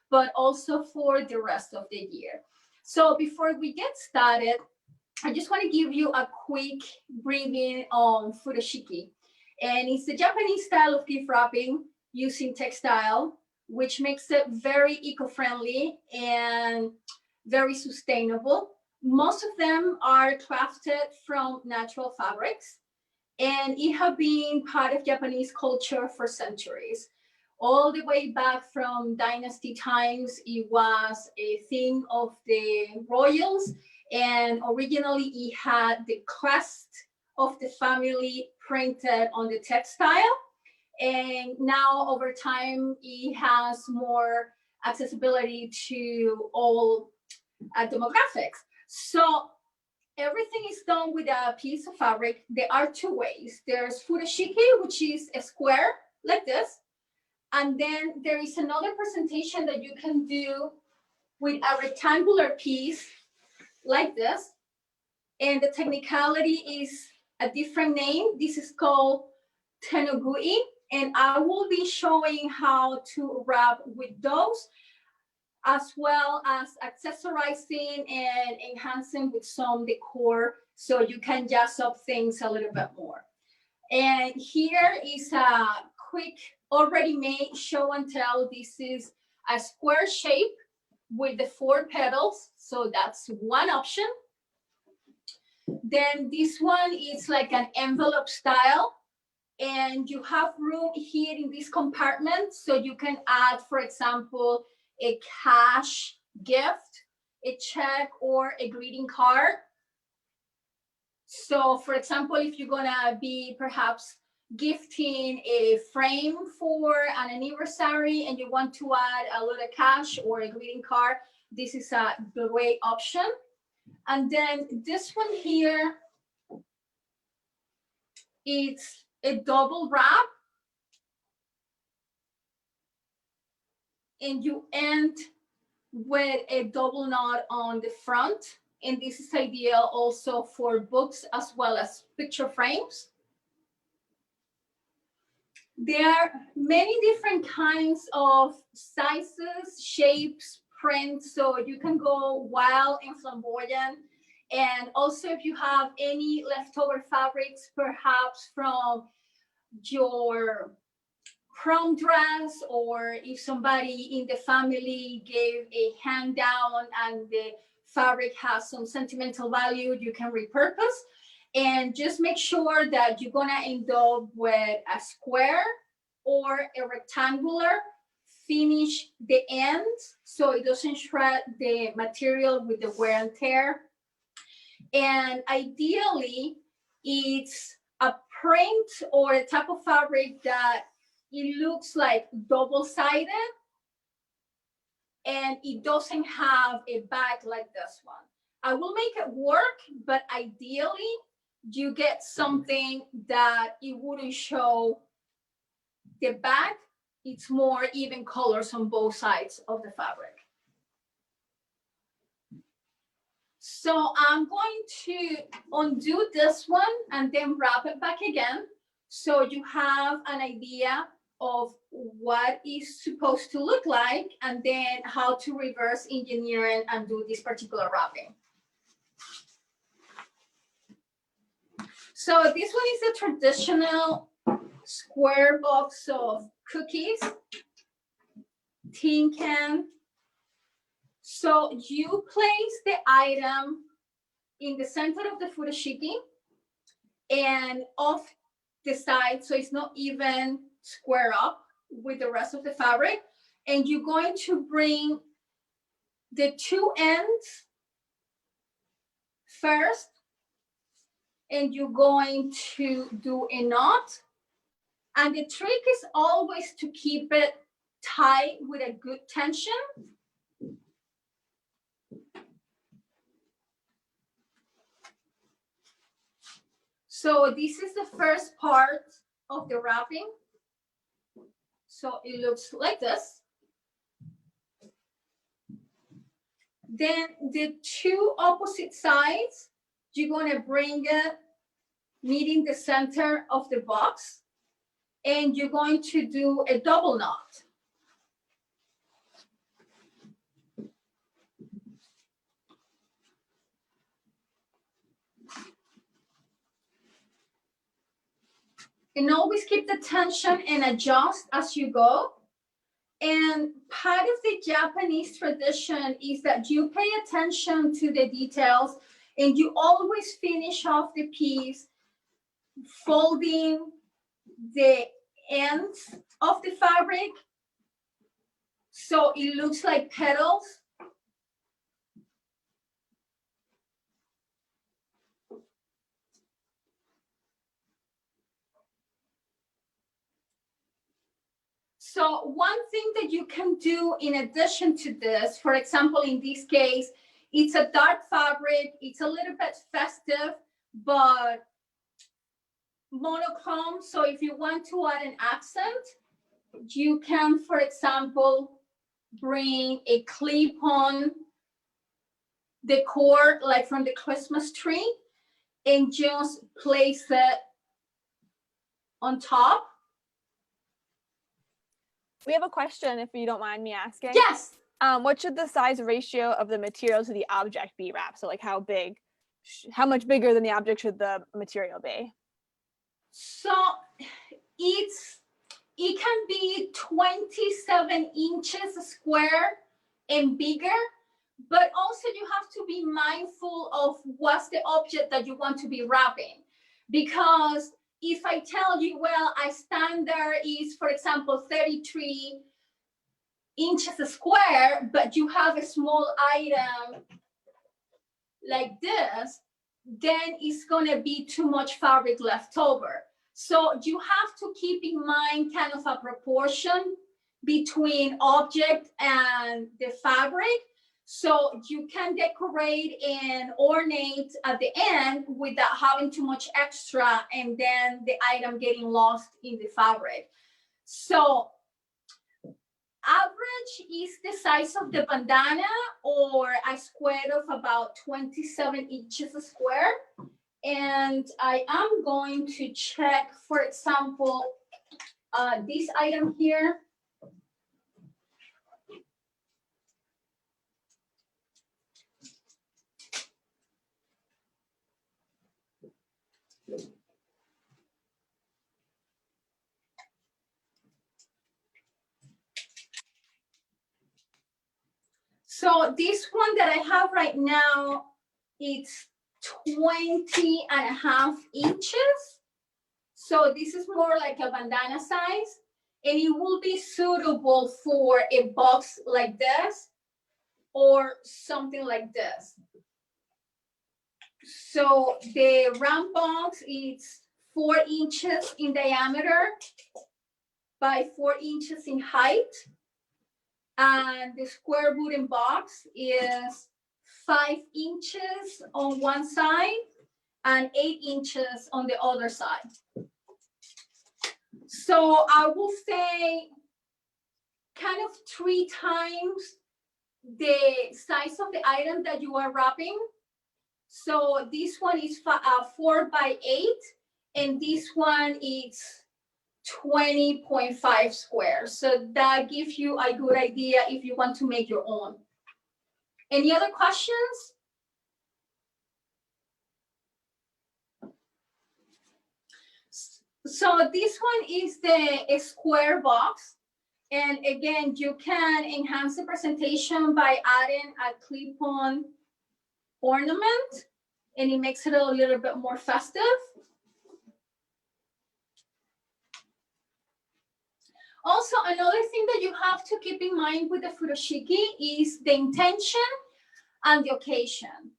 but also for the rest of the year. So before we get started, I just want to give you a quick briefing on Furoshiki. And it's the Japanese style of gift wrapping using textile, which makes it very eco-friendly and very sustainable. Most of them are crafted from natural fabrics, and it has been part of Japanese culture for centuries. All the way back from dynasty times, it was a thing of the royals, and originally it had the crest of the family printed on the textile. And now over time, it has more accessibility to all demographics. So everything is done with a piece of fabric. There are two ways. There's Furoshiki, which is a square like this. And then there is another presentation that you can do with a rectangular piece like this. And the technicality is a different name. This is called tenugui. And I will be showing how to wrap with those, as well as accessorizing and enhancing with some decor, so you can jazz up things a little bit more. And here is a quick already made show and tell. This is a square shape with the 4 petals, so that's one option. Then this one is like an envelope style, and you have room here in this compartment, so you can add, for example, a cash gift, a check, or a greeting card. So for example, if you're gonna be perhaps gifting a frame for an anniversary and you want to add a little cash or a greeting card, this is a great option. And then this one here, it's a double wrap, and you end with a double knot on the front. And this is ideal also for books as well as picture frames. There are many different kinds of sizes, shapes, prints, so you can go wild and flamboyant. And also, if you have any leftover fabrics, perhaps from your prom dress, or if somebody in the family gave a hand down and the fabric has some sentimental value, you can repurpose. And just make sure that you're gonna end up with a square or a rectangular. Finish the ends so it doesn't shred the material with the wear and tear. And ideally, it's a print or a type of fabric that it looks like double-sided, and it doesn't have a back like this one. I will make it work, but ideally, you get something that it wouldn't show the back. It's more even colors on both sides of the fabric. So I'm going to undo this one and then wrap it back again, so you have an idea of what is supposed to look like, and then how to reverse engineer it and do this particular wrapping. So this one is a traditional square box of cookies, tin can. So you place the item in the center of the furoshiki and off the side, so it's not even square up with the rest of the fabric. And you're going to bring the 2 ends first, and you're going to do a knot. And the trick is always to keep it tight with a good tension. So this is the first part of the wrapping. So it looks like this. Then the 2 opposite sides, you're going to bring it meeting the center of the box, and you're going to do a double knot. And always keep the tension and adjust as you go. And part of the Japanese tradition is that you pay attention to the details and you always finish off the piece folding the ends of the fabric so it looks like petals. So one thing that you can do in addition to this, for example, in this case, it's a dark fabric, it's a little bit festive, but monochrome. So if you want to add an accent, you can, for example, bring a clip-on decor like from the Christmas tree and just place it on top. We have a question, if you don't mind me asking. Yes. What should the size ratio of the material to the object be wrapped? So like how much bigger than the object should the material be? So it can be 27 inches square and bigger, but also you have to be mindful of what's the object that you want to be wrapping. Because if I tell you, well, a standard is, for example, 33 inches square, but you have a small item like this, then it's gonna be too much fabric left over. So you have to keep in mind kind of a proportion between object and the fabric, so you can decorate and ornate at the end without having too much extra and then the item getting lost in the fabric. So average is the size of the bandana, or a square of about 27 inches square. And I am going to check, for example, this item here. So this one that I have right now, it's 20.5 inches. So this is more like a bandana size, and it will be suitable for a box like this or something like this. So the round box is 4 inches in diameter by 4 inches in height. And the square wooden box is 5 inches on one side and 8 inches on the other side. So I will say kind of 3 times the size of the item that you are wrapping. So this one is 4 by 8, and this one is 20.5 squares. So that gives you a good idea if you want to make your own. Any other questions? So this one is the square box. And again, you can enhance the presentation by adding a clip-on ornament, and it makes it a little bit more festive. Also, another thing that you have to keep in mind with the furoshiki is the intention and the occasion.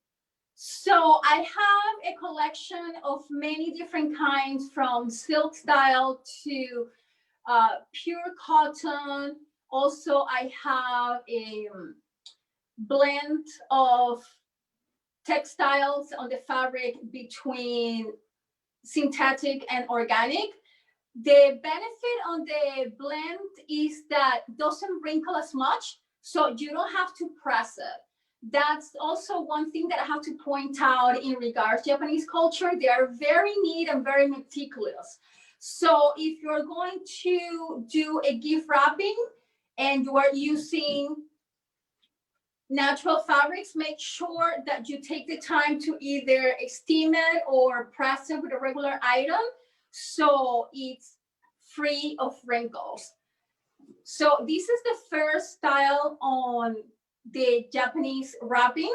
So I have a collection of many different kinds, from silk style to pure cotton. Also, I have a blend of textiles on the fabric between synthetic and organic. The benefit on the blend is that it doesn't wrinkle as much, so you don't have to press it. That's also one thing that I have to point out in regards to Japanese culture. They are very neat and very meticulous. So if you're going to do a gift wrapping and you are using natural fabrics, make sure that you take the time to either steam it or press it with a regular iron, so it's free of wrinkles. So this is the first style on the Japanese wrapping.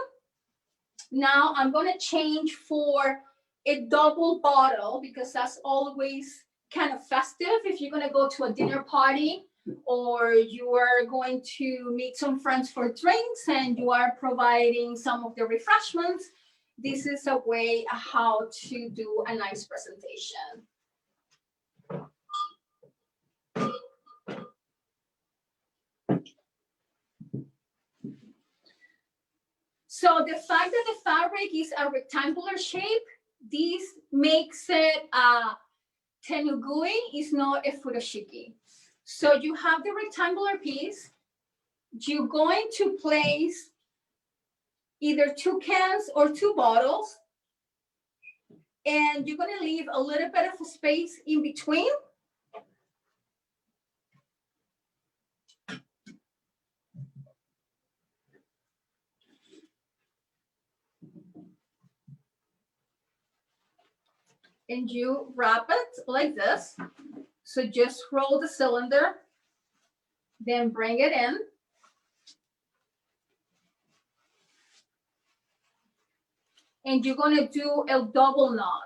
Now I'm going to change for a double bottle because that's always kind of festive if you're going to go to a dinner party or you are going to meet some friends for drinks and you are providing some of the refreshments. This is a way how to do a nice presentation. So the fact that the fabric is a rectangular shape, this makes it a tenugui, is not a furoshiki. So you have the rectangular piece, you're going to place either 2 cans or 2 bottles, and you're going to leave a little bit of a space in between. And you wrap it like this. So just roll the cylinder, then bring it in. And you're going to do a double knot.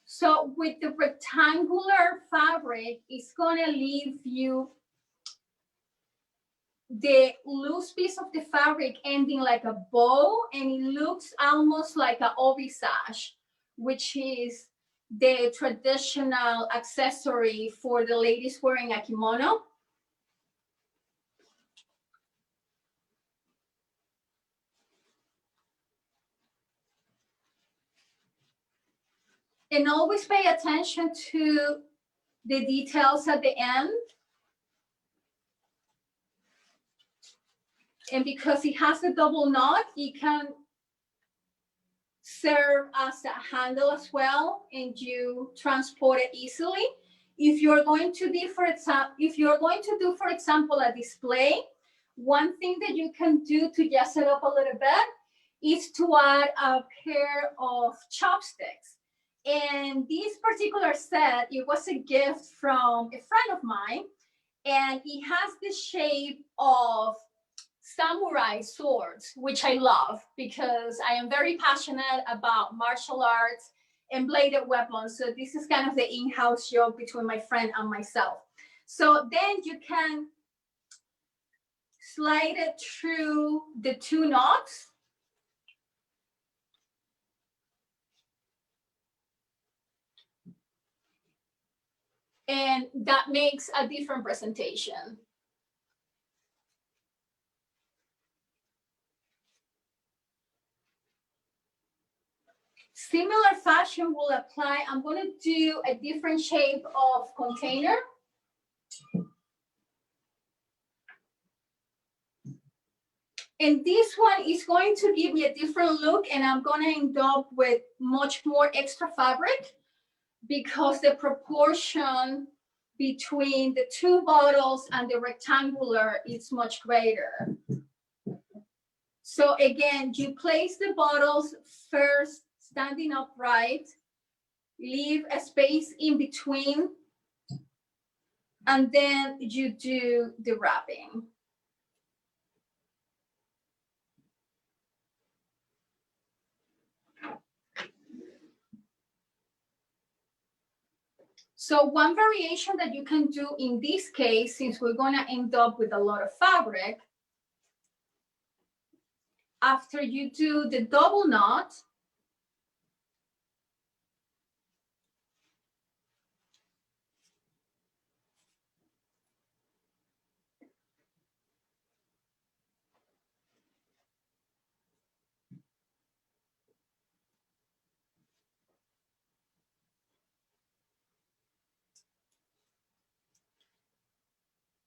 So with the rectangular fabric, it's going to leave you the loose piece of the fabric ending like a bow, and it looks almost like an obi sash, which is the traditional accessory for the ladies wearing a kimono. And always pay attention to the details at the end. And because it has the double knot, it can serve as a handle as well, and you transport it easily. If you're going to do, for example, a display, one thing that you can do to jazz it up a little bit is to add a pair of chopsticks. And this particular set, it was a gift from a friend of mine, and it has the shape of samurai swords, which I love because I am very passionate about martial arts and bladed weapons. So this is kind of the in-house joke between my friend and myself. So then you can slide it through the 2 knots. And that makes a different presentation. Similar fashion will apply. I'm going to do a different shape of container. And this one is going to give me a different look, and I'm going to end up with much more extra fabric because the proportion between the 2 bottles and the rectangular is much greater. So again, you place the bottles first standing upright, leave a space in between, and then you do the wrapping. So one variation that you can do in this case, since we're going to end up with a lot of fabric, after you do the double knot,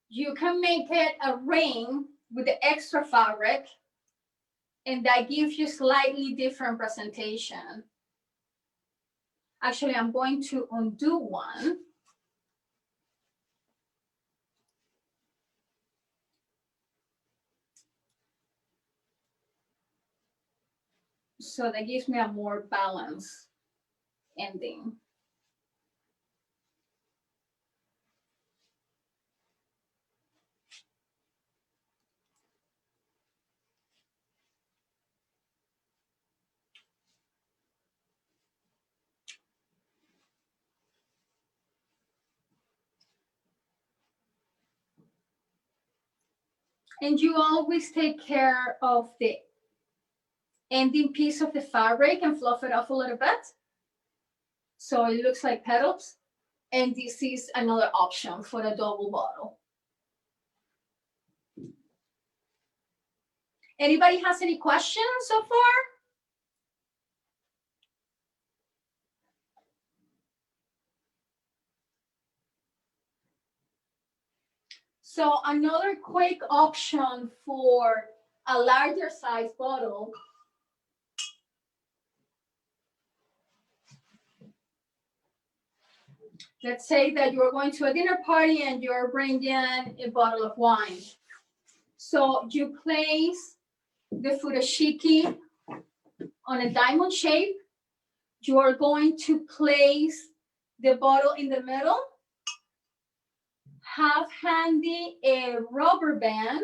you can make it a ring with the extra fabric, and that gives you slightly different presentation. Actually, I'm going to undo one. So that gives me a more balanced ending. And you always take care of the ending piece of the fabric and fluff it off a little bit, so it looks like petals. And this is another option for a double bottle. Anybody has any questions so far? So another quick option for a larger size bottle, let's say that you're going to a dinner party and you're bringing a bottle of wine. So you place the furoshiki on a diamond shape. You are going to place the bottle in the middle. Have handy a rubber band.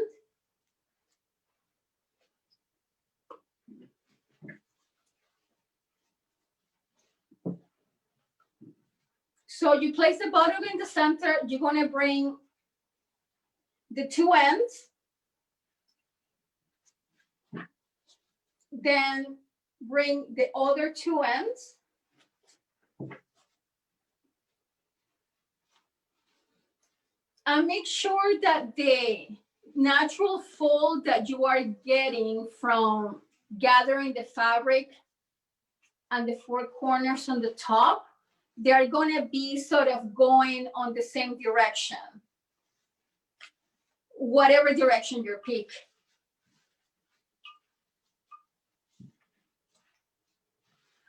So you place the bottle in the center. You're going to bring the two ends. Then bring the other two ends. And make sure that the natural fold that you are getting from gathering the fabric and the four corners on the top, they're going to be sort of going on the same direction, whatever direction you pick.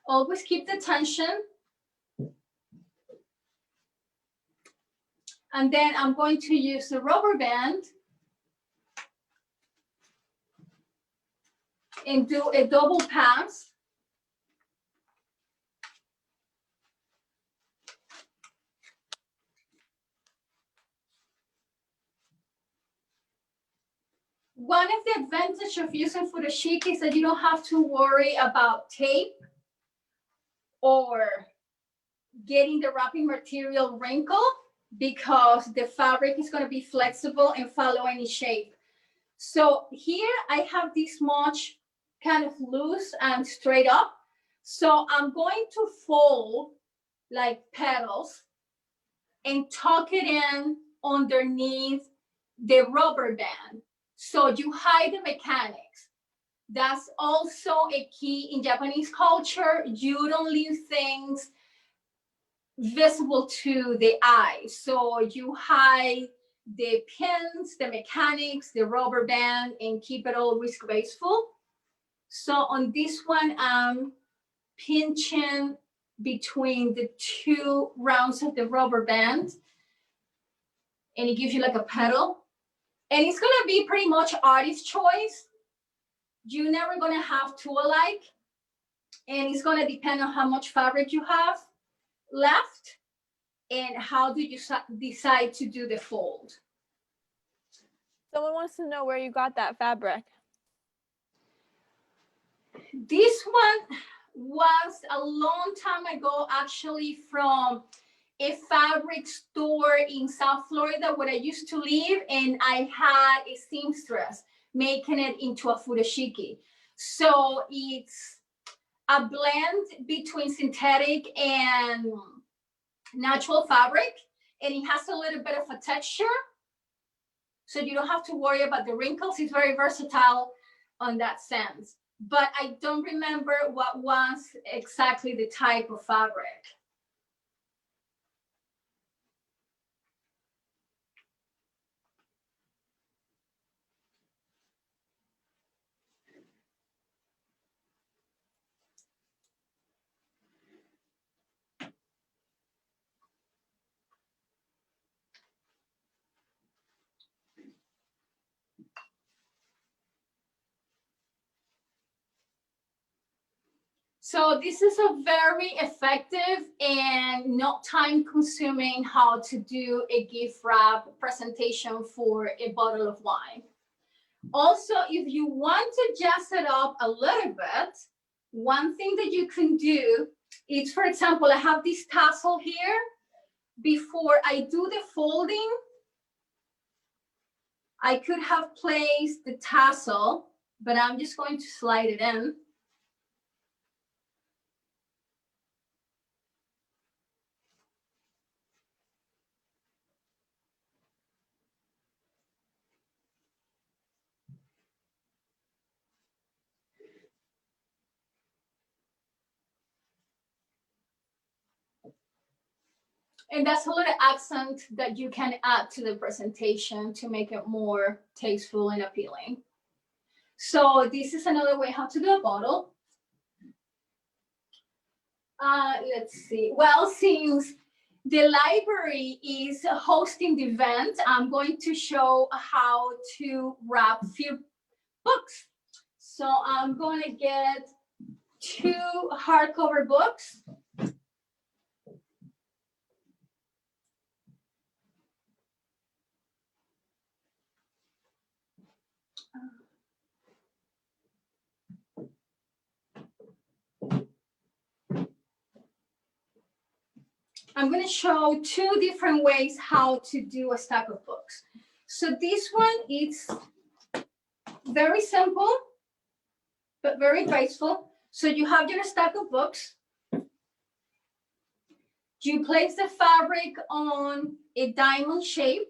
Always keep the tension. And then I'm going to use the rubber band and do a double pass. One of the advantages of using furoshiki is that you don't have to worry about tape or getting the wrapping material wrinkle, because the fabric is going to be flexible and follow any shape. So here I have this much kind of loose and straight up. So I'm going to fold like petals and tuck it in underneath the rubber band. So you hide the mechanics. That's also a key in Japanese culture. You don't leave things visible to the eye. So you hide the pins, the mechanics, the rubber band, and keep it always graceful. So on this one, I'm pinching between the two rounds of the rubber band, and it gives you like a petal. And it's gonna be pretty much artist's choice. You're never gonna have two alike, and it's gonna depend on how much fabric you have left and how do you decide to do the fold. Someone wants to know where you got that fabric. This one was a long time ago, actually, from a fabric store in South Florida where I used to live, and I had a seamstress making it into a furoshiki. So it's a blend between synthetic and natural fabric, and it has a little bit of a texture, so you don't have to worry about the wrinkles. It's very versatile on that sense. But I don't remember what was exactly the type of fabric. So this is a very effective and not time consuming how to do a gift wrap presentation for a bottle of wine. Also, if you want to jazz it up a little bit, one thing that you can do is, for example, I have this tassel here. Before I do the folding, I could have placed the tassel, but I'm just going to slide it in. And that's a little accent that you can add to the presentation to make it more tasteful and appealing. So this is another way how to do a bottle. Let's see. Well, since the library is hosting the event, I'm going to show how to wrap a few books. So I'm going to get 2 hardcover books. I'm going to show 2 different ways how to do a stack of books. So this one is very simple, but very graceful. So you have your stack of books. You place the fabric on a diamond shape.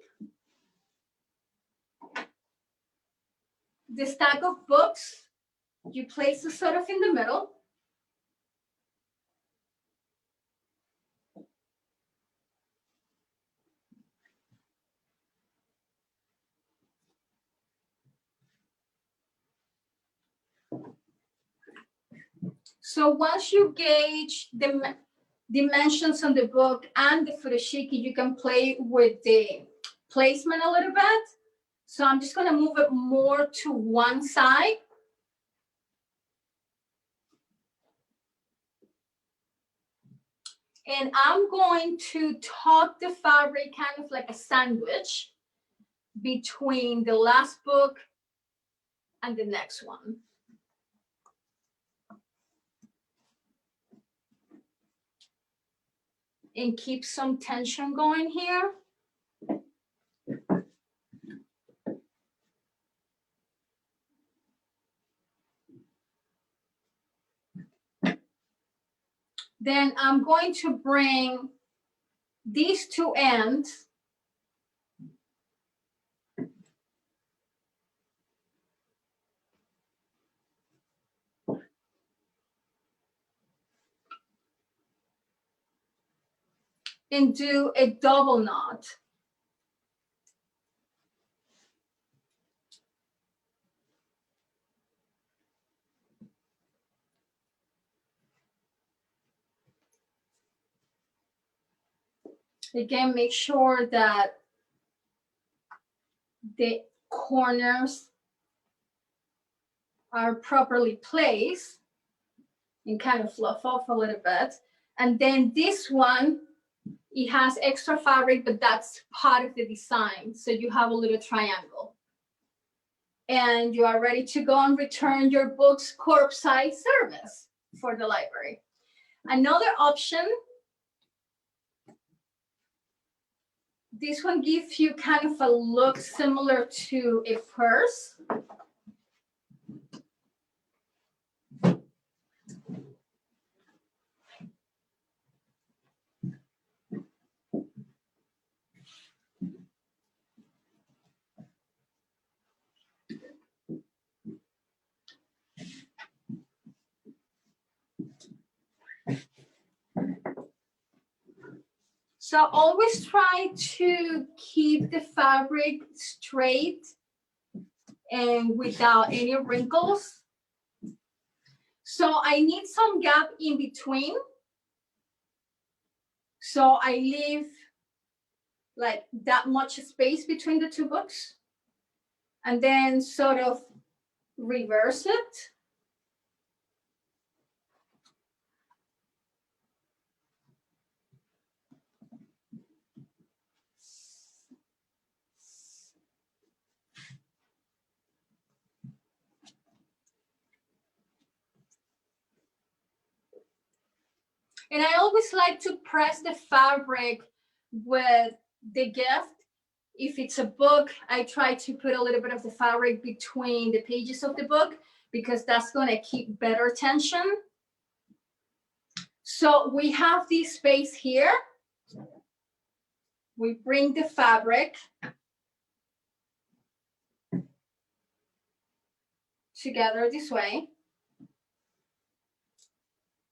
The stack of books, you place it sort of in the middle. So once you gauge the dimensions on the book and the Furoshiki, you can play with the placement a little bit. So I'm just going to move it more to one side. And I'm going to tuck the fabric kind of like a sandwich between the last book and the next one. And keep some tension going here. Then I'm going to bring these 2 ends and do a double knot. Again, make sure that the corners are properly placed and kind of fluff off a little bit. And then this one, it has extra fabric, but that's part of the design. So you have a little triangle. And you are ready to go and return your book's curbside service for the library. Another option, this one gives you kind of a look similar to a purse. So always try to keep the fabric straight and without any wrinkles. So I need some gap in between. So I leave like that much space between the 2 books and then sort of reverse it. And I always like to press the fabric with the gift. If it's a book, I try to put a little bit of the fabric between the pages of the book because that's going to keep better tension. So we have this space here. We bring the fabric together this way.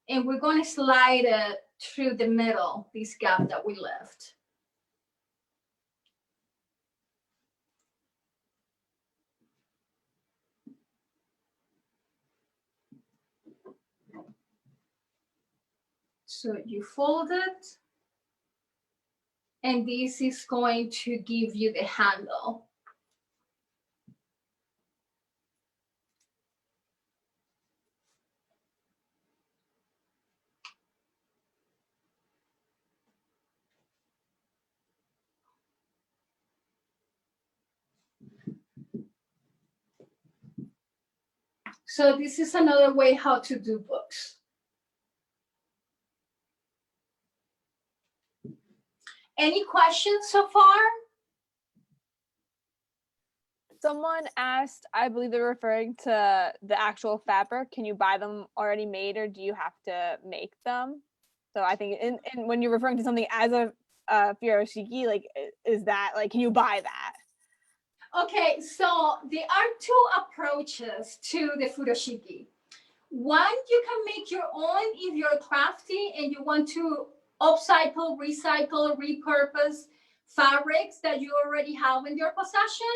And we're going to slide it through the middle, this gap that we left. So you fold it, and this is going to give you the handle. So this is another way how to do books. Any questions so far? Someone asked, I believe they're referring to the actual fabric. Can you buy them already made, or do you have to make them? So I think in when you're referring to something as a Furoshiki, like, is that like, can you buy that? Okay, so there are two approaches to the Furoshiki. One, you can make your own if you're crafty and you want to upcycle, recycle, repurpose fabrics that you already have in your possession.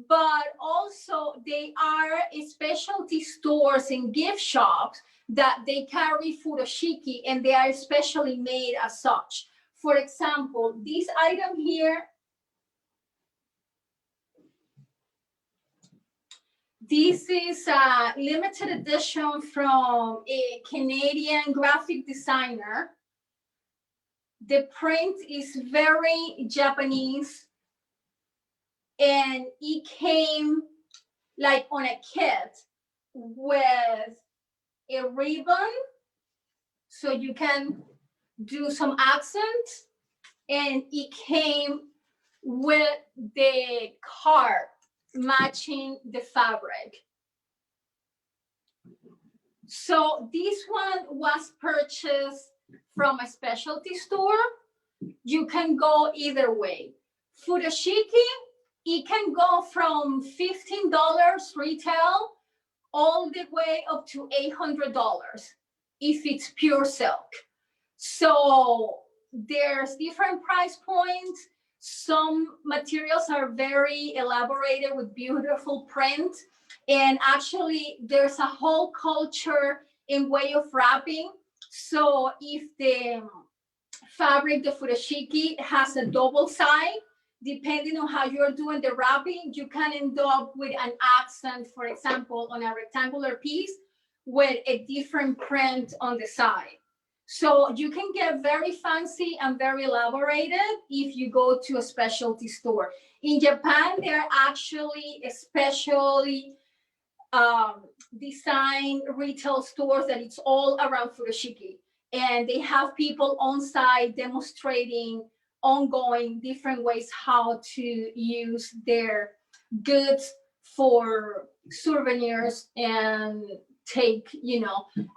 But also they are specialty stores and gift shops that they carry Furoshiki and they are specially made as such. For example, this item here, this is a limited edition from a Canadian graphic designer. The print is very Japanese, and it came like on a kit with a ribbon, so you can do some accents, and it came with the card matching the fabric. So this one was purchased from a specialty store. You can go either way. Furoshiki, it can go from $15 retail all the way up to $800 if it's pure silk. So there's different price points. Some materials are very elaborated with beautiful print. And actually, there's a whole culture and way of wrapping. So if the fabric, the Furoshiki, has a double side, depending on how you're doing the wrapping, you can end up with an accent, for example, on a rectangular piece with a different print on the side. So you can get very fancy and very elaborated if you go to a specialty store. In Japan, there are actually especially design retail stores that it's all around Furoshiki. And they have people on site demonstrating ongoing different ways how to use their goods for souvenirs and take,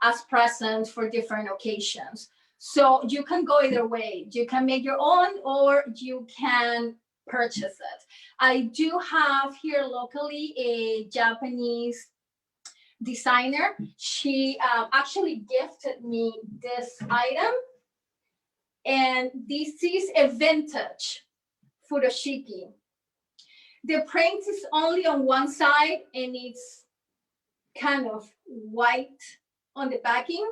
as presents for different occasions. So you can go either way. You can make your own or you can purchase it. I do have here locally a Japanese designer. She actually gifted me this item. And this is a vintage Furoshiki. The print is only on one side and it's kind of white on the backing.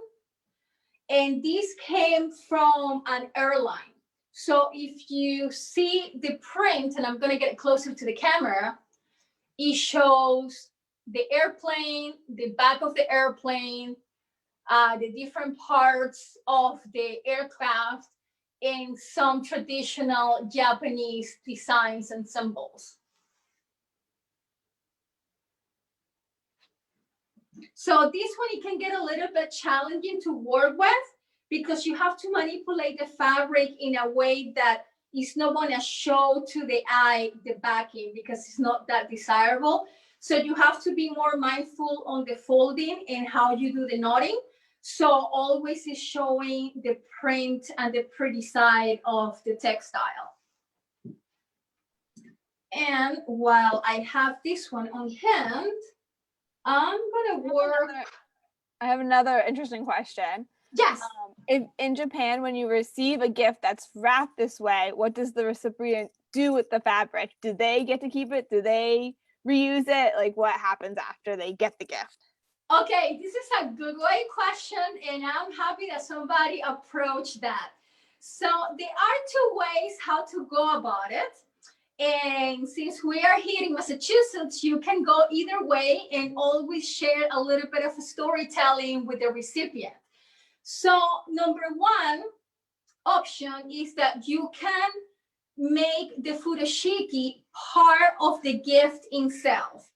And this came from an airline. So if you see the print, and I'm going to get closer to the camera, it shows the airplane, the back of the airplane, the different parts of the aircraft, and some traditional Japanese designs and symbols. So this one, it can get a little bit challenging to work with because you have to manipulate the fabric in a way that is not going to show to the eye the backing, because it's not that desirable. So you have to be more mindful on the folding and how you do the knotting. So always is showing the print and the pretty side of the textile. And while I have this one on hand, I'm gonna work. I have another interesting question. Yes. If in Japan, when you receive a gift that's wrapped this way, what does the recipient do with the fabric? Do they get to keep it? Do they reuse it? Like, what happens after they get the gift? Okay, this is a great question, and I'm happy that somebody approached that. So there are two ways how to go about it. And since we are here in Massachusetts, you can go either way and always share a little bit of storytelling with the recipient. So number one option is that you can make the furoshiki part of the gift itself.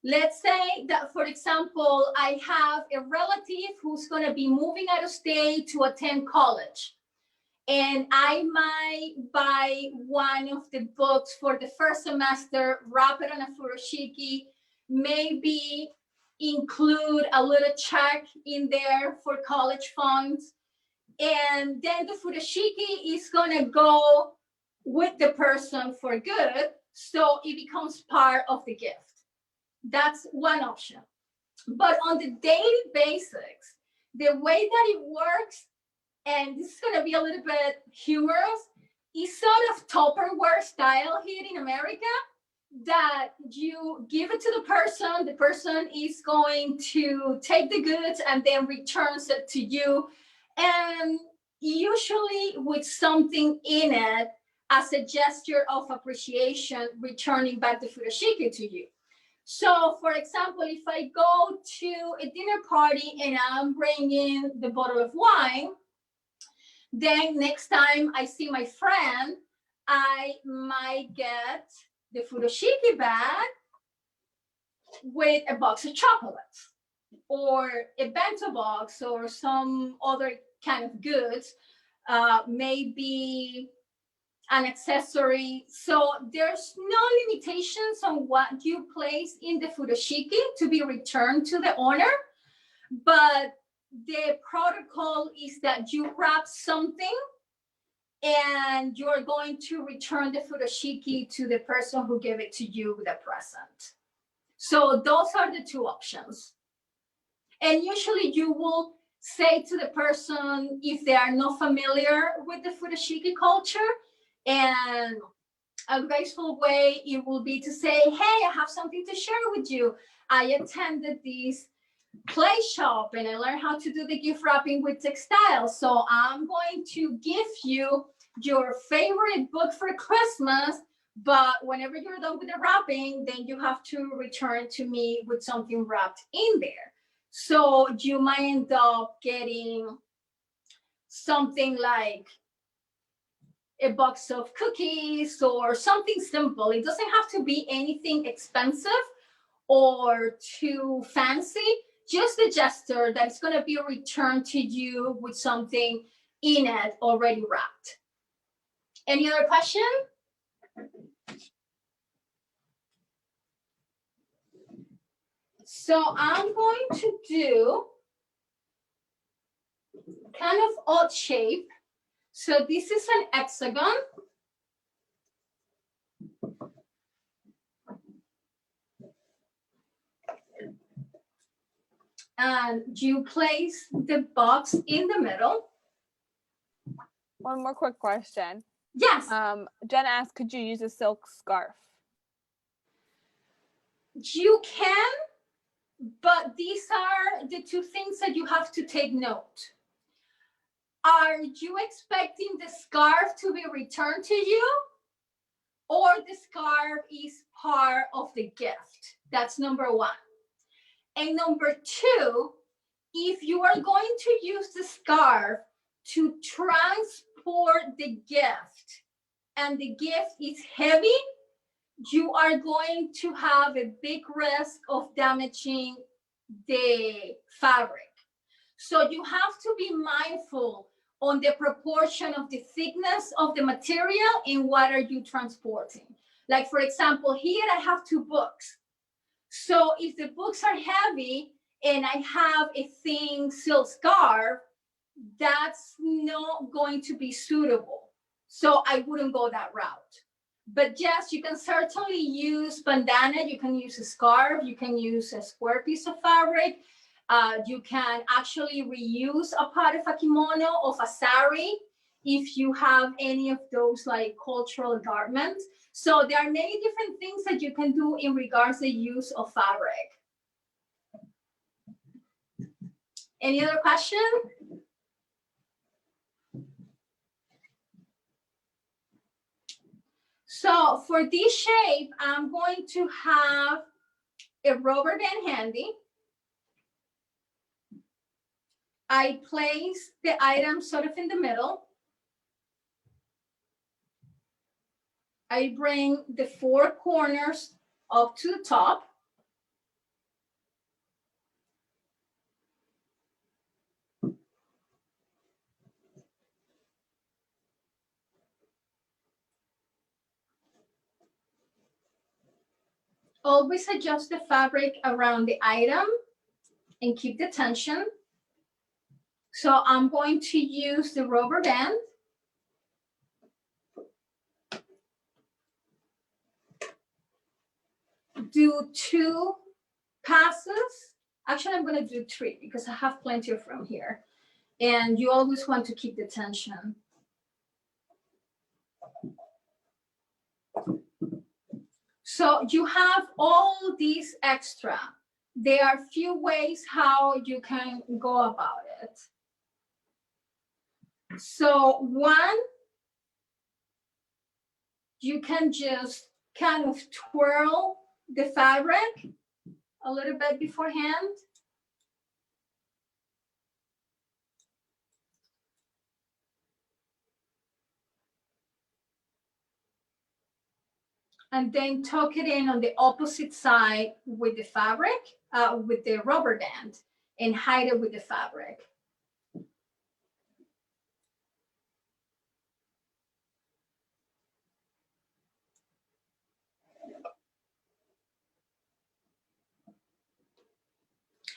Let's say that, for example, I have a relative who's going to be moving out of state to attend college. And I might buy one of the books for the first semester, wrap it on a furoshiki, maybe include a little check in there for college funds. And then the furoshiki is going to go with the person for good. So it becomes part of the gift. That's one option. But on the daily basics, the way that it works, and this is going to be a little bit humorous, is sort of Tupperware style here in America, that you give it to the person is going to take the goods and then returns it to you, and usually with something in it as a gesture of appreciation, returning back the furoshiki to you. So, for example, if I go to a dinner party and I'm bringing the bottle of wine, then next time I see my friend, I might get the furoshiki bag with a box of chocolates or a bento box or some other kind of goods, maybe an accessory. So there's no limitations on what you place in the furoshiki to be returned to the owner, but the protocol is that you wrap something and you're going to return the furoshiki to the person who gave it to you with a present. So those are the two options. And usually you will say to the person, if they are not familiar with the furoshiki culture, and a graceful way, it will be to say, hey, I have something to share with you. I attended this play shop and I learned how to do the gift wrapping with textiles. So I'm going to give you your favorite book for Christmas, but whenever you're done with the wrapping, then you have to return to me with something wrapped in there. So you might end up getting something like a box of cookies or something simple. It doesn't have to be anything expensive or too fancy, just a gesture that's going to be returned to you with something in it already wrapped. Any other question? So I'm going to do kind of odd shape. So this is an hexagon. And you place the box in the middle. One more quick question. Yes. Jen asked, could you use a silk scarf? You can, but these are the two things that you have to take note. Are you expecting the scarf to be returned to you, or the scarf is part of the gift? That's number one. And number two, if you are going to use the scarf to transport the gift and the gift is heavy, you are going to have a big risk of damaging the fabric. So you have to be mindful on the proportion of the thickness of the material and what are you transporting. Like for example, here I have 2 books. So if the books are heavy and I have a thin silk scarf, that's not going to be suitable. So I wouldn't go that route. But yes, you can certainly use bandana, you can use a scarf, you can use a square piece of fabric. You can actually reuse a part of a kimono, of a sari, if you have any of those like cultural garments. So there are many different things that you can do in regards to the use of fabric. Any other question? So for this shape, I'm going to have a rubber band handy. I place the item sort of in the middle. I bring the 4 corners up to the top. Always adjust the fabric around the item and keep the tension. So I'm going to use the rubber band. Do 2 passes. Actually, I'm going to do 3 because I have plenty of room here. And you always want to keep the tension. So you have all these extra. There are few ways how you can go about it. So one, you can just kind of twirl the fabric a little bit beforehand. And then tuck it in on the opposite side with the fabric, with the rubber band, and hide it with the fabric.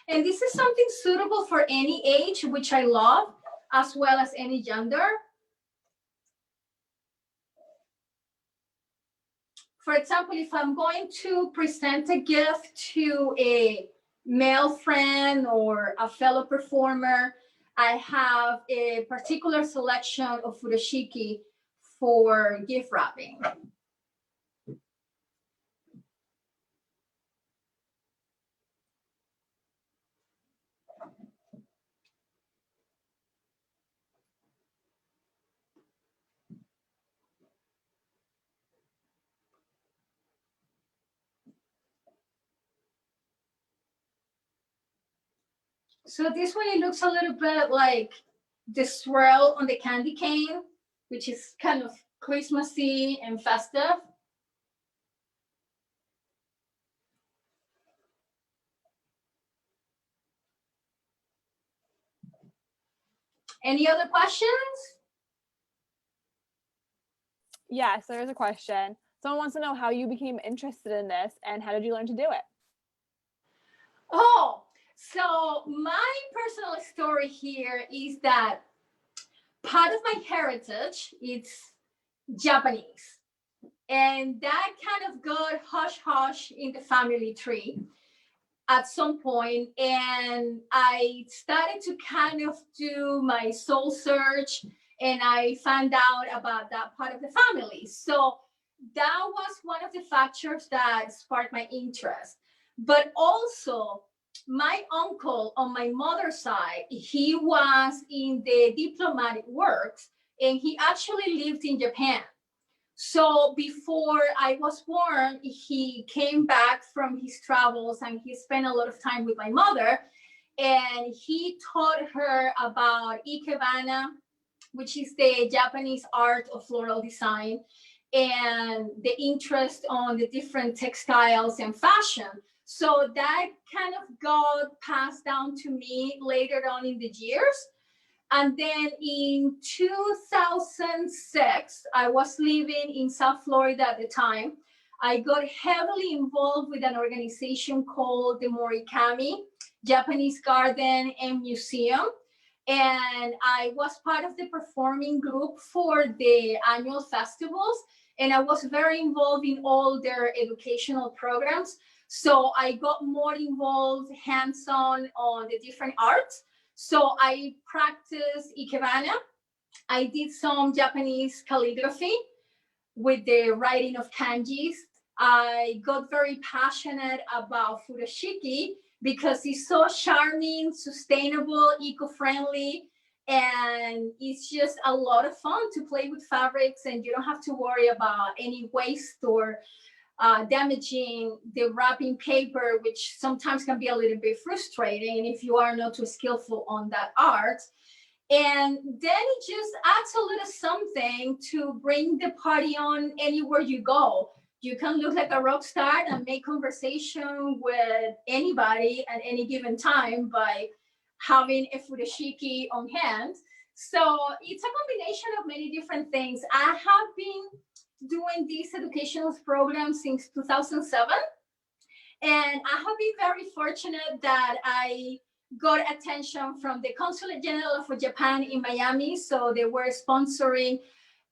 And this is something suitable for any age, which I love, as well as any gender. For example, if I'm going to present a gift to a male friend or a fellow performer, I have a particular selection of furoshiki for gift wrapping. So this one, it looks a little bit like the swirl on the candy cane, which is kind of Christmassy and festive. Any other questions? Yes, there is a question. Someone wants to know how you became interested in this and how did you learn to do it? Oh, so my personal story here is that part of my heritage is Japanese. And that kind of got hush-hush in the family tree at some point. And I started to kind of do my soul search, and I found out about that part of the family. So that was one of the factors that sparked my interest. But also, my uncle on my mother's side, he was in the diplomatic works, and he actually lived in Japan. So before I was born, he came back from his travels and he spent a lot of time with my mother. And he taught her about ikebana, which is the Japanese art of floral design, and the interest on the different textiles and fashion. So that kind of got passed down to me later on in the years. And then in 2006, I was living in South Florida at the time. I got heavily involved with an organization called the Morikami Japanese Garden and Museum. And I was part of the performing group for the annual festivals. And I was very involved in all their educational programs. So I got more involved hands-on on the different arts. So I practiced ikebana. I did some Japanese calligraphy with the writing of kanjis. I got very passionate about furoshiki because it's so charming, sustainable, eco-friendly, and it's just a lot of fun to play with fabrics, and you don't have to worry about any waste or damaging the wrapping paper, which sometimes can be a little bit frustrating if you are not too skillful on that art. And then it just adds a little something to bring the party on anywhere you go. You can look like a rock star and make conversation with anybody at any given time by having a furoshiki on hand. So it's a combination of many different things. I have been doing these educational programs since 2007. And I have been very fortunate that I got attention from the Consulate General for Japan in Miami. So they were sponsoring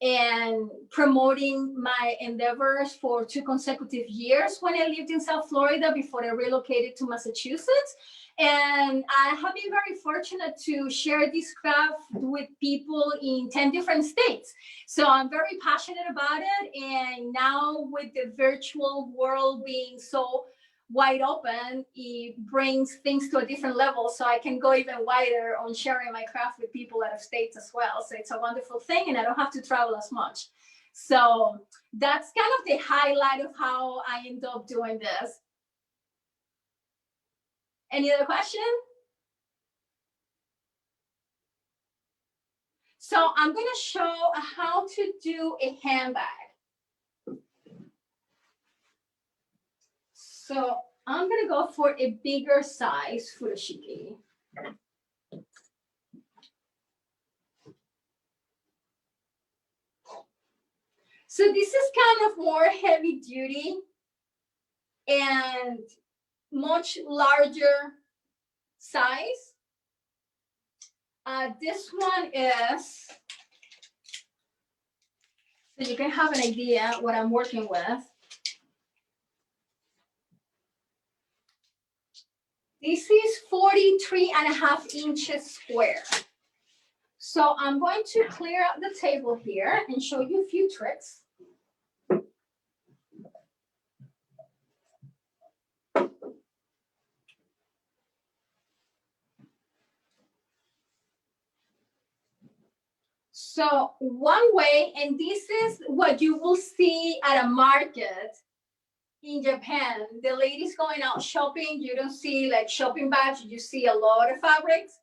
and promoting my endeavors for 2 consecutive years when I lived in South Florida before I relocated to Massachusetts. And I have been very fortunate to share this craft with people in 10 different states. So I'm very passionate about it. And now with the virtual world being so wide open, it brings things to a different level. So I can go even wider on sharing my craft with people out of states as well. So it's a wonderful thing, and I don't have to travel as much. So that's kind of the highlight of how I end up doing this. Any other question? So I'm going to show how to do a handbag. So I'm going to go for a bigger size furoshiki. So this is kind of more heavy duty and much larger size. This one is, so you can have an idea what I'm working with. This is 43.5 inches square. So I'm going to clear out the table here and show you a few tricks. So one way, and this is what you will see at a market in Japan, the ladies going out shopping, you don't see like shopping bags, you see a lot of fabrics.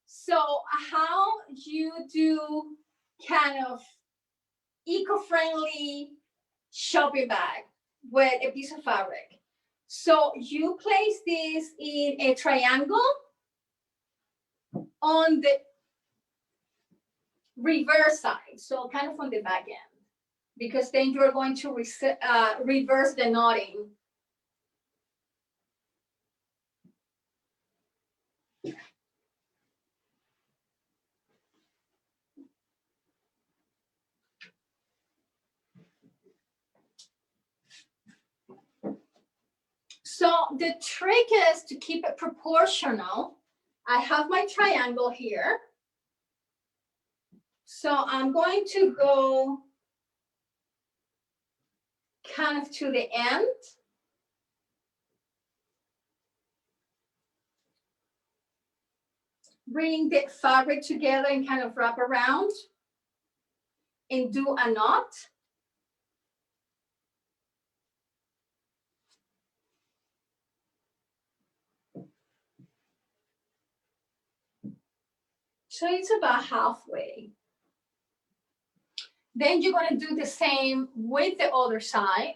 So how you do kind of eco-friendly shopping bag with a piece of fabric. So you place this in a triangle on the reverse side, so kind of on the back end, because then you're going to reverse the knotting. So the trick is to keep it proportional. I have my triangle here. So I'm going to go kind of to the end. Bring the fabric together and kind of wrap around and do a knot. So it's about halfway. Then you're going to do the same with the other side.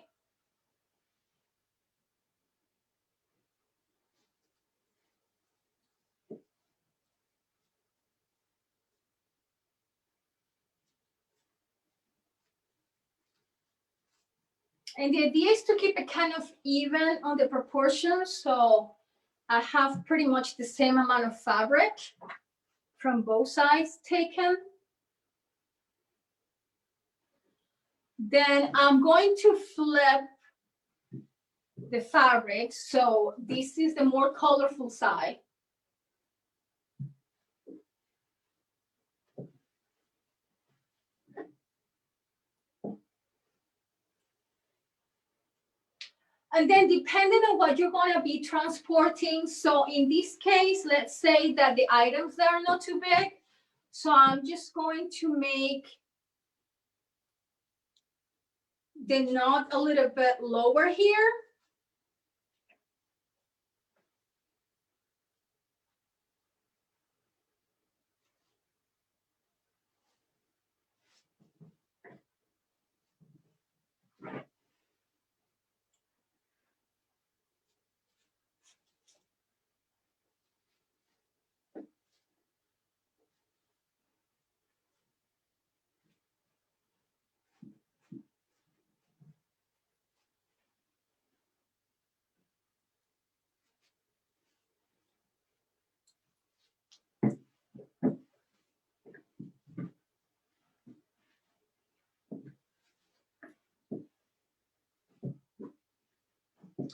And the idea is to keep it kind of even on the proportions. So I have pretty much the same amount of fabric from both sides taken. Then I'm going to flip the fabric. So this is the more colorful side. And then depending on what you're going to be transporting. So in this case, let's say that the items that are not too big. So I'm just going to make the knot a little bit lower here.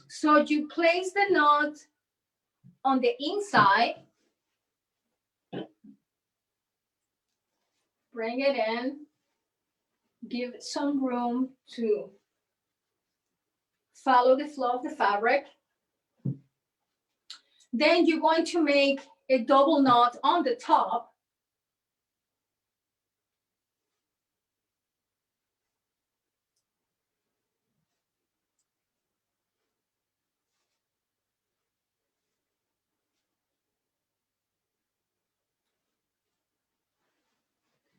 So you place the knot on the inside, bring it in, give it some room to follow the flow of the fabric. Then you're going to make a double knot on the top.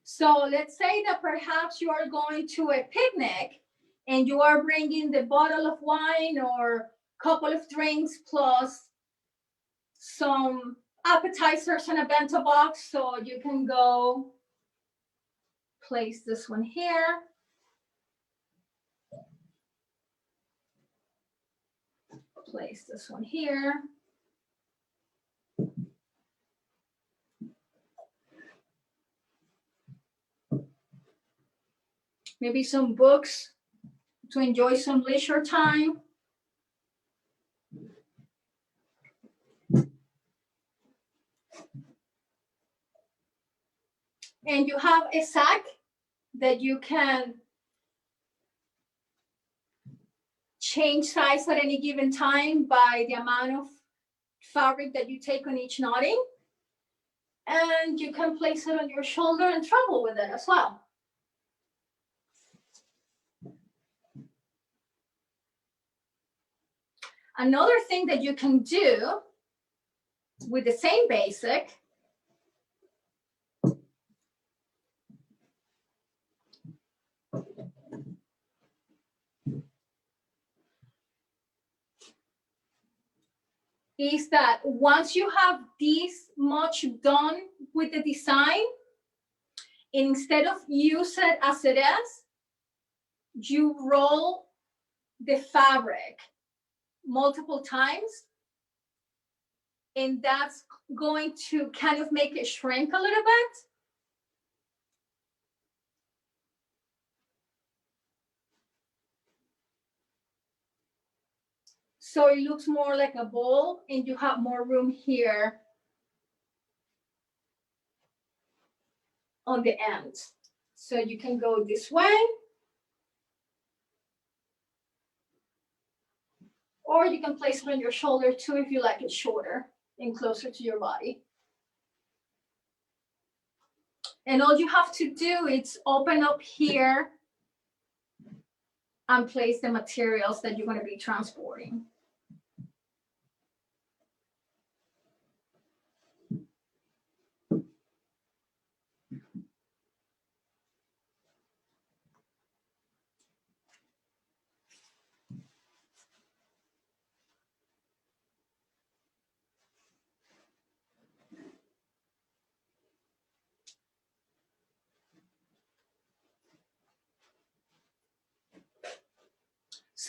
So let's say that perhaps you are going to a picnic and you are bringing the bottle of wine or a couple of drinks plus some appetizers in a bento box. So you can go place this one here. Place this one here. Maybe some books to enjoy some leisure time. And you have a sack that you can change size at any given time by the amount of fabric that you take on each knotting. And you can place it on your shoulder and travel with it as well. Another thing that you can do with the same basic is that once you have this much done with the design, instead of use it as it is, you roll the fabric multiple times, and that's going to kind of make it shrink a little bit. So it looks more like a bowl and you have more room here on the end. So you can go this way, or you can place it on your shoulder too if you like it shorter and closer to your body. And all you have to do is open up here and place the materials that you're going to be transporting.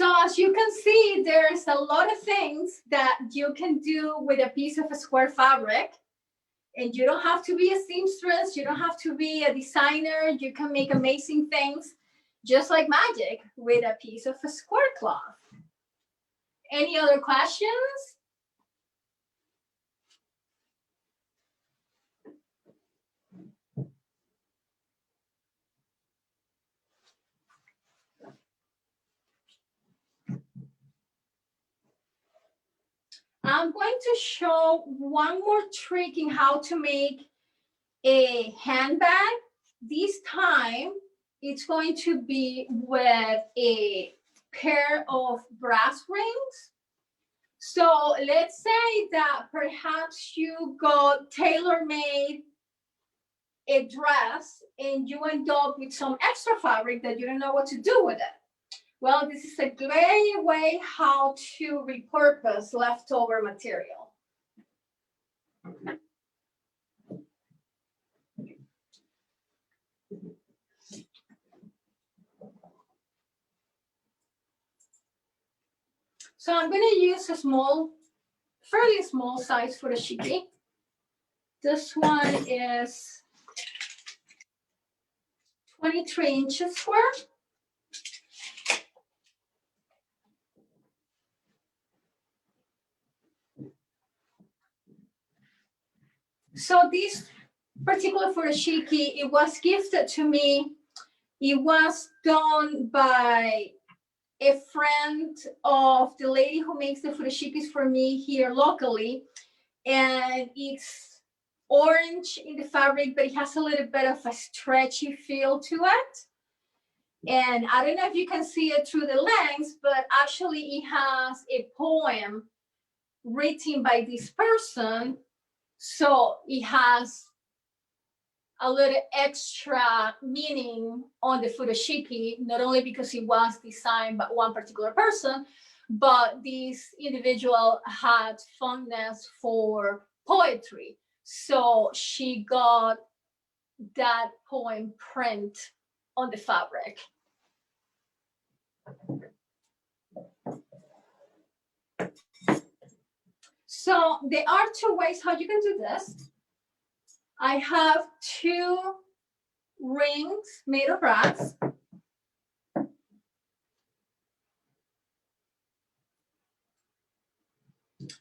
So as you can see, there's a lot of things that you can do with a piece of a square fabric. And you don't have to be a seamstress. You don't have to be a designer. You can make amazing things just like magic with a piece of a square cloth. Any other questions? I'm going to show one more trick in how to make a handbag. This time, it's going to be with a pair of brass rings. So let's say that perhaps you got tailor-made a dress and you end up with some extra fabric that you don't know what to do with it. Well, this is a great way how to repurpose leftover material. So I'm going to use a fairly small size furoshiki. This one is 23 inches square. So this particular furoshiki, it was gifted to me. It was done by a friend of the lady who makes the furoshikis for me here locally. And it's orange in the fabric, but it has a little bit of a stretchy feel to it. And I don't know if you can see it through the lens, but actually it has a poem written by this person. So it has a little extra meaning on the furoshiki, not only because it was designed by one particular person, but this individual had fondness for poetry. So she got that poem print on the fabric. So there are two ways how you can do this. I have two rings made of brass.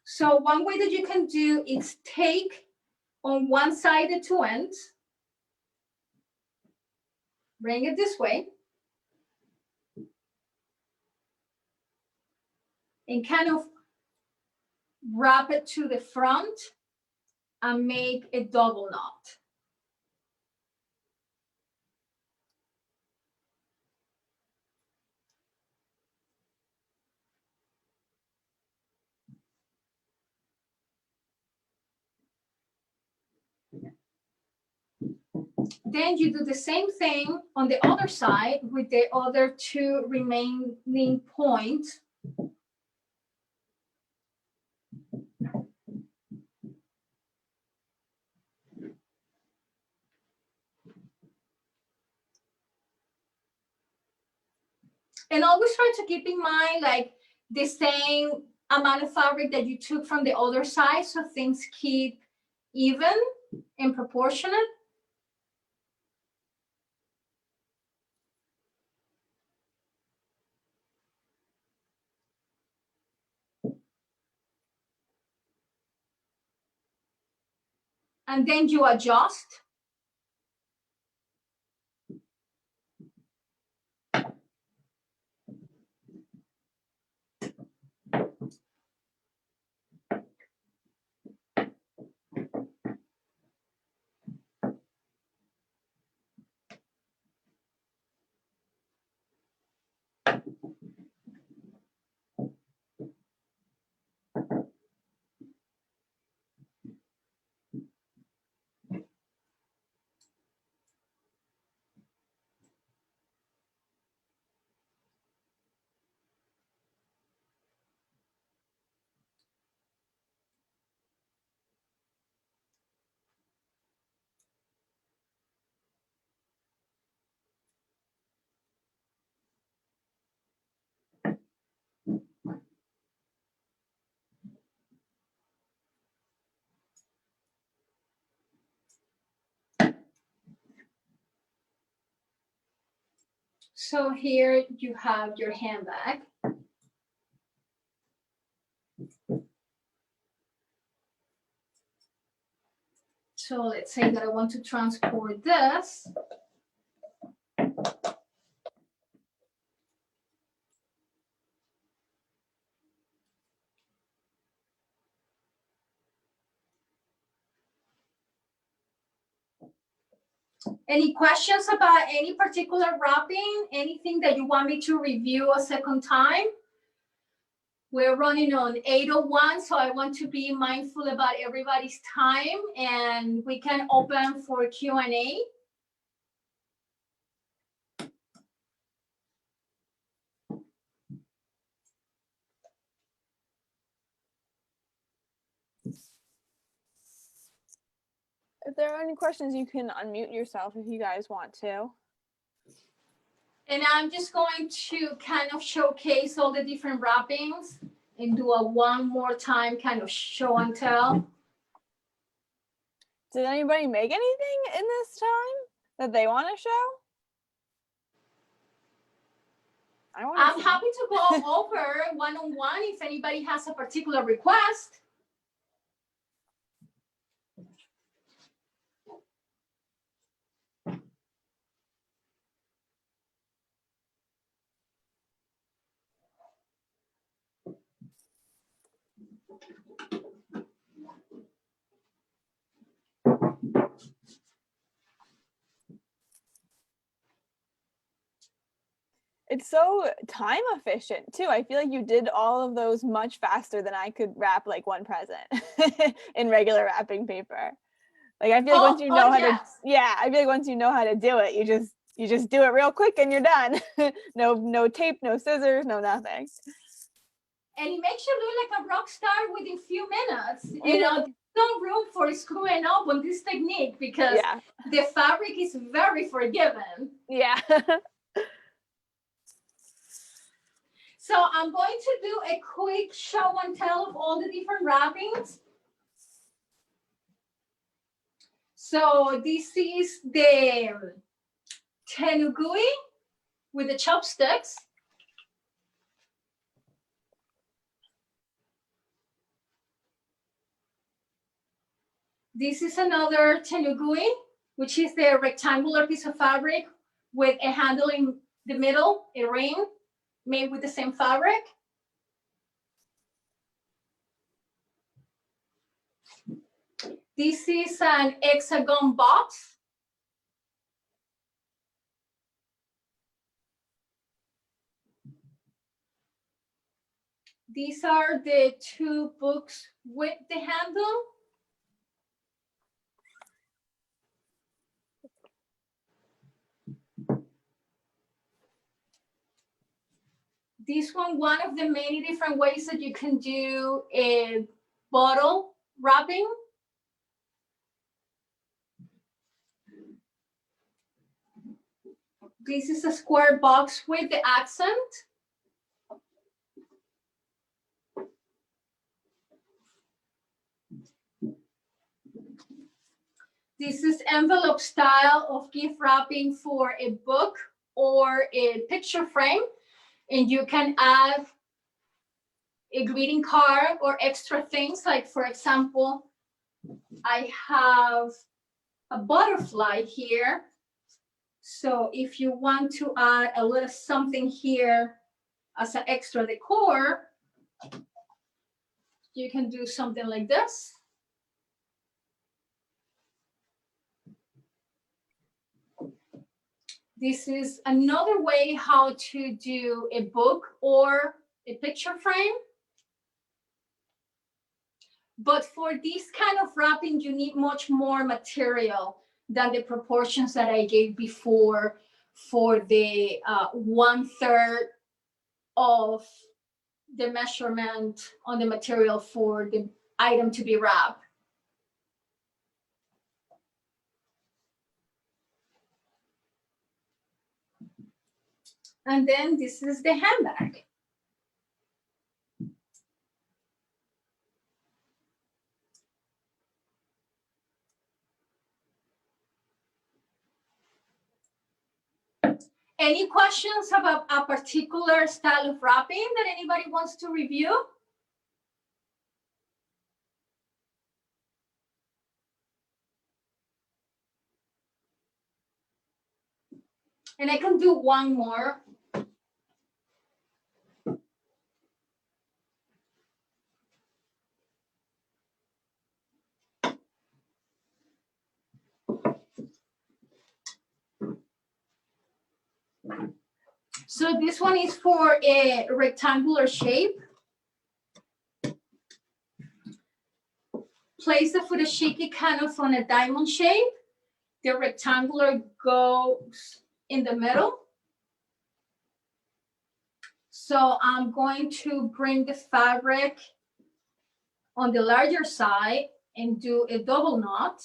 So one way that you can do is take on one side the two ends, bring it this way, and kind of wrap it to the front and make a double knot. Then you do the same thing on the other side with the other two remaining points. And always try to keep in mind like the same amount of fabric that you took from the other side so things keep even and proportionate. And then you adjust. So here you have your handbag. So let's say that I want to transport this. Any questions about any particular wrapping? Anything that you want me to review a second time? We're running on 8:01, so I want to be mindful about everybody's time, and we can open for Q&A. If there are any questions, you can unmute yourself if you guys want to. And I'm just going to kind of showcase all the different wrappings and do a one more time kind of show and tell. Did anybody make anything in this time that they want to show? I'm happy to go over one-on-one if anybody has a particular request. It's so time efficient too. I feel like you did all of those much faster than I could wrap like one present in regular wrapping paper. Like I feel like once you know how to, yeah, I feel like once you know how to do it, you just do it real quick and you're done. No tape, no scissors, no nothing. And it makes you look like a rock star within a few minutes. You know, there's no room for screwing up on this technique because the fabric is very forgiving. Yeah. So I'm going to do a quick show and tell of all the different wrappings. So this is the tenugui with the chopsticks. This is another tenugui, which is the rectangular piece of fabric with a handle in the middle, a ring made with the same fabric. This is an hexagon box. These are the two books with the handle. This one of the many different ways that you can do a bottle wrapping. This is a square box with the accent. This is envelope style of gift wrapping for a book or a picture frame. And you can add a greeting card or extra things. Like, for example, I have a butterfly here. So if you want to add a little something here as an extra decor, you can do something like this. This is another way how to do a book or a picture frame. But for this kind of wrapping, you need much more material than the proportions that I gave before for the 1/3 of the measurement on the material for the item to be wrapped. And then this is the handbag. Any questions about a particular style of wrapping that anybody wants to review? And I can do one more. So this one is for a rectangular shape. Place the furoshiki kind of on a diamond shape. The rectangular goes in the middle. So I'm going to bring the fabric on the larger side and do a double knot.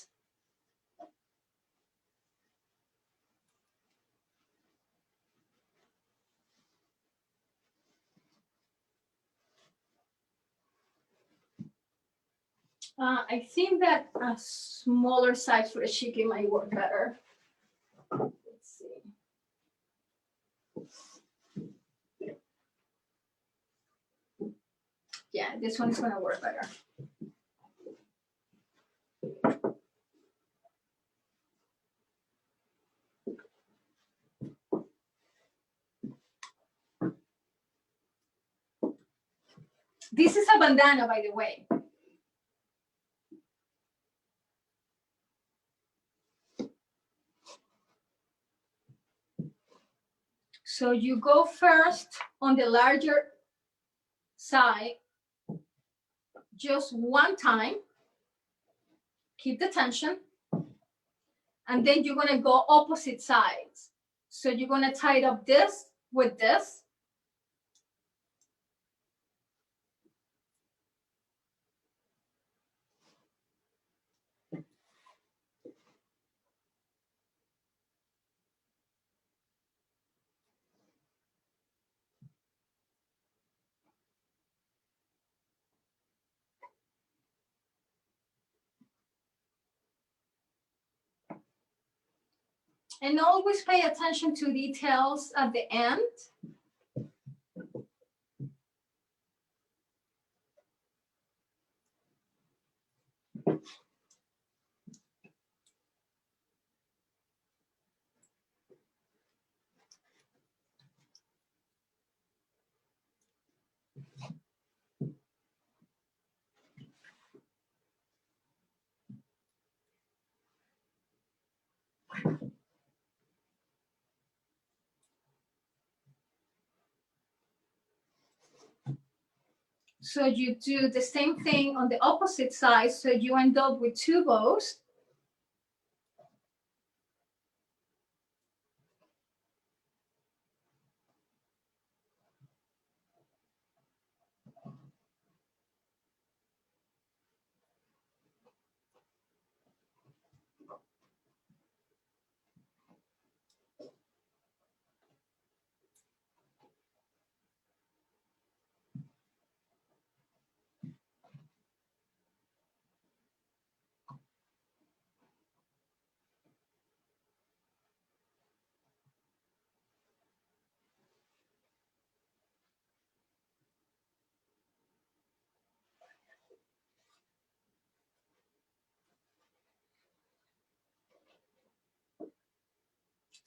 I think that a smaller size furoshiki might work better. Let's see. Yeah, this one's gonna work better. This is a bandana, by the way. So you go first on the larger side, just one time, keep the tension, and then you're gonna go opposite sides. So you're gonna tie up this with this. And always pay attention to details at the end. So you do the same thing on the opposite side, so you end up with two bows.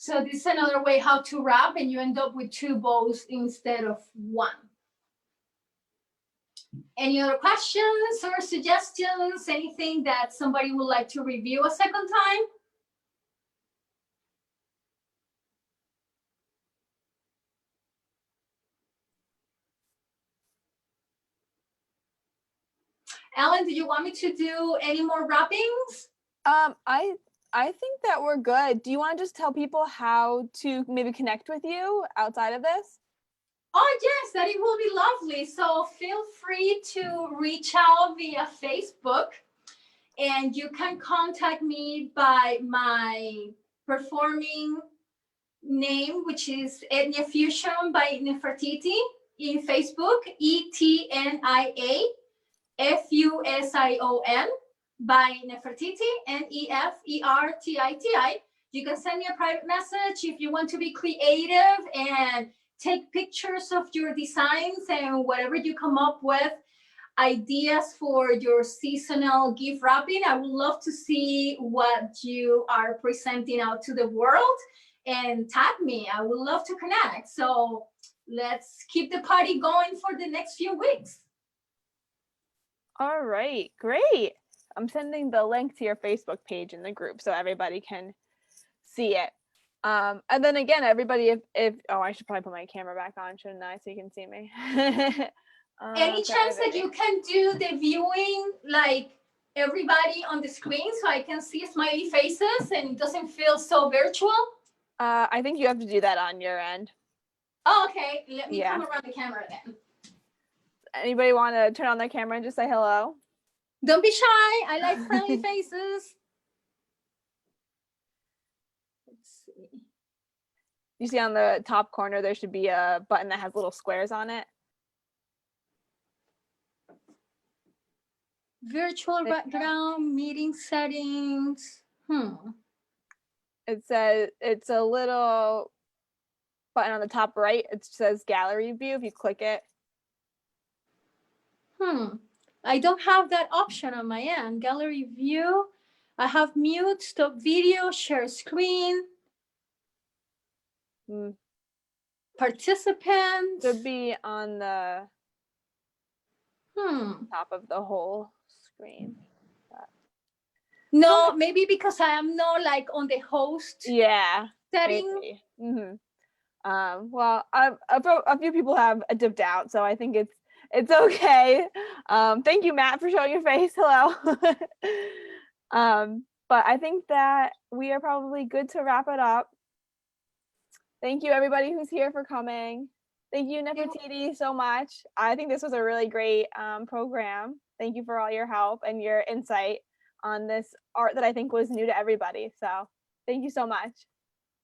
So this is another way how to wrap, and you end up with two bows instead of one. Any other questions or suggestions? Anything that somebody would like to review a second time? Ellen, do you want me to do any more wrappings? I think that we're good. Do you want to just tell people how to maybe connect with you outside of this? Oh, yes, that it will be lovely. So feel free to reach out via Facebook, and you can contact me by my performing name, which is Etnia Fusion by Nefertiti in Facebook, ETNIA FUSION by Nefertiti, NEFERTITI. You can send me a private message if you want to be creative and take pictures of your designs and whatever you come up with, ideas for your seasonal gift wrapping. I would love to see what you are presenting out to the world, and tag me. I would love to connect. So let's keep the party going for the next few weeks. All right, great. I'm sending the link to your Facebook page in the group so everybody can see it. And then again, everybody, if I should probably put my camera back on, shouldn't I, so you can see me. Any chance that you can do the viewing like everybody on the screen so I can see smiley faces and it doesn't feel so virtual? I think you have to do that on your end. Oh, okay. Let me come around the camera then. Anybody want to turn on their camera and just say hello? Don't be shy. I like friendly faces. Let's see. You see on the top corner, there should be a button that has little squares on it. Virtual background, meeting settings. It says, it's a little button on the top right. It says gallery view. If you click it. I don't have that option on my end. Gallery view. I have mute, stop video, share screen. Participants. Should be on the top of the whole screen. No, maybe because I am not like on the host setting. Well, a few people have dipped out, so I think it's okay. Thank you, Matt, for showing your face. Hello. But I think that we are probably good to wrap it up. Thank you, everybody who's here, for coming. Thank you, Nefertiti, so much. I think this was a really great program. Thank you for all your help and your insight on this art that I think was new to everybody. So thank you so much.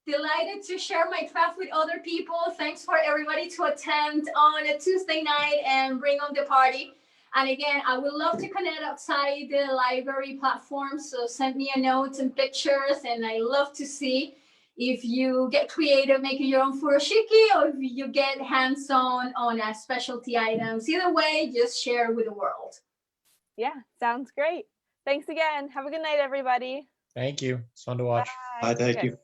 Delighted to share my craft with other people. Thanks for everybody to attend on a Tuesday night and bring on the party. And again, I would love to connect outside the library platform. So send me a note and pictures, and I love to see if you get creative making your own furoshiki or if you get hands-on on a specialty items. Either way, just share with the world. Yeah, sounds great. Thanks again. Have a good night, everybody. Thank you. It's fun to watch. Bye. Thank you.